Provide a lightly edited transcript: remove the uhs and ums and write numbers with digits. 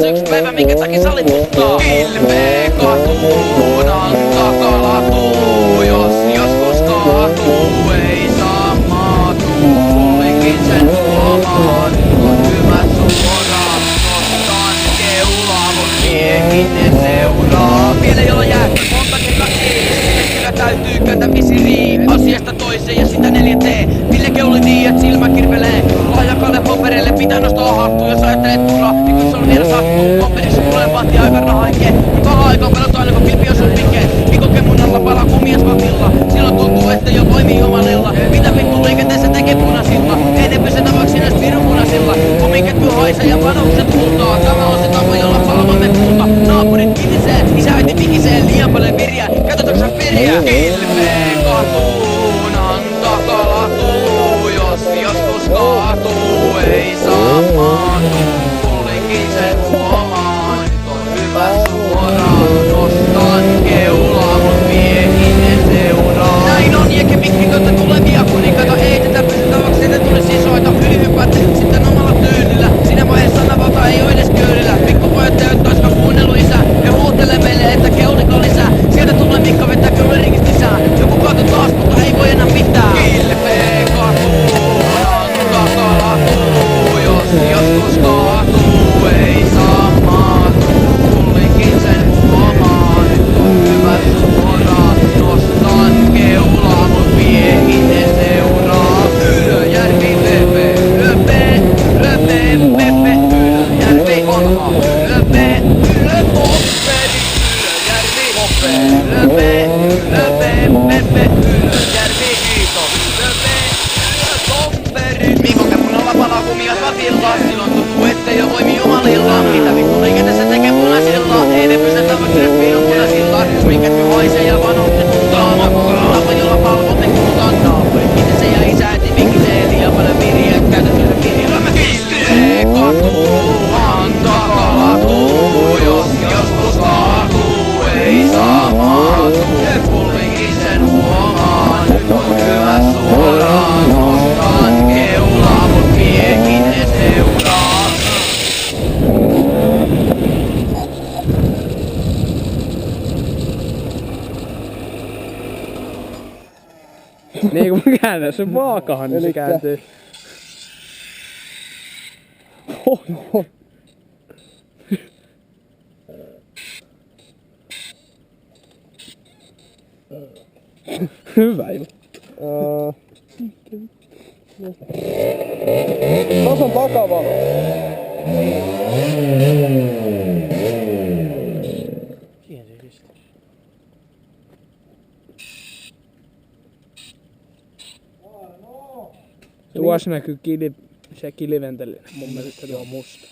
se yks päivä, minkä takia salit mustaa. Kilpee katuunan takalatuu, jos joskus kaatuu, ei saa maatuu. Kullikin sen huomaan, on hyvä suoraan. Nostan keulaa, mun miekin ne seuraa. Vielä jolla jää monta kertaa ees, kyllä täytyy käydä visiriin. Asiasta toiseen ja sitä 4T. Ville keuli niin, et silmä kirvelee. Lahjakalle paperille pitää nostaa hattua, jos ajattelet turaa, niin kun se on vielä sattuu. Komperissa tulee vaatii aivan rahaikee. Niin paha aika on pelot aina kun kilpi on sun pikee. Mikkokemun alla palaa kumias vakilla. Silloin tuntuu, että jo toimii omalilla. Mitä vittu liikenteessä tekee punasilla? Ei ne pysy tavaksi edes pirun punasilla. Kumiketju haisee ja vanhukset huutaa. Tämä on se tapa, jolla palvomme puuta. Naapurit kitisee, isä äiti pikisee. Liian paljon viriä, katsotaanko sä piriä? Ilmeen katuunan takalatuu, jos joskus kaatuu, ei saa maatuu. Kullikin sen huomaan, nyt on hyvä suoraan. Nostan keulaa, mut miehin ne seuraa. Näin on, jekke mikki kautta tulevia kuninkaita. Ei tätä pysytäväksi, että tulisi soita. Ylihyppäätte sitten omalla tyylillä. Siinä vaiheessa sanavalta ei oo edes köylillä. Pikkupojat teot oisko kuunnellu isä. He huutelee meille, että keuliko lisää. Sieltä tulee Mikko vetää köylerikistä lisää. Joku kaatu taas, mutta ei voi enää mitään. Kilpee katuunan takalatuu, jos joskus kaatuu, ei saa maatuu. Kullikin sen huomaa, nyt on hyvä suoraan. Nostan keulaa, mut miehin ne seuraa. Ylöjärvi, Löpe, Löpe, Löpe, Pepe, Ylöjärvi, Olha, Löpe, Ylöpopperi, Ylöjärvi, Hoppe, Löpe, Löpe, Pepe, Ylöjärvi, kiitos, Löpe, Ylöpopperi. Mikkokemun alla palaa kumias vakilla, silloin tuntuu, ettei oo voimi jumalilla. Mitä vittu liikenteessä tekee punasilla? Ei ne pysy tavaksi edes piilun punasilla. Kumiketju haisee ja vanhukset huutaa. Makkaa tapa, jolla palvomme kuutaan. Naapurit kitisee ja isä äiti pikisee. Liian paljon viriä, käytettyä kirjalla mä kilpee katuuhan takalatuu, jos joskus kaatuu, ei saa maatuu. Kullikin sen huomaan, nyt on hyvä suoraan. Nostan keulaa, mut miekin ne seuraa. Niin kun mä käännän sen vaakahan, niin se kääntyy. Hyvä juttu. Tos on takavalo. Siihen se pistää. Tuossa näkyy se kiliventeli. Mun mielestä se on musta.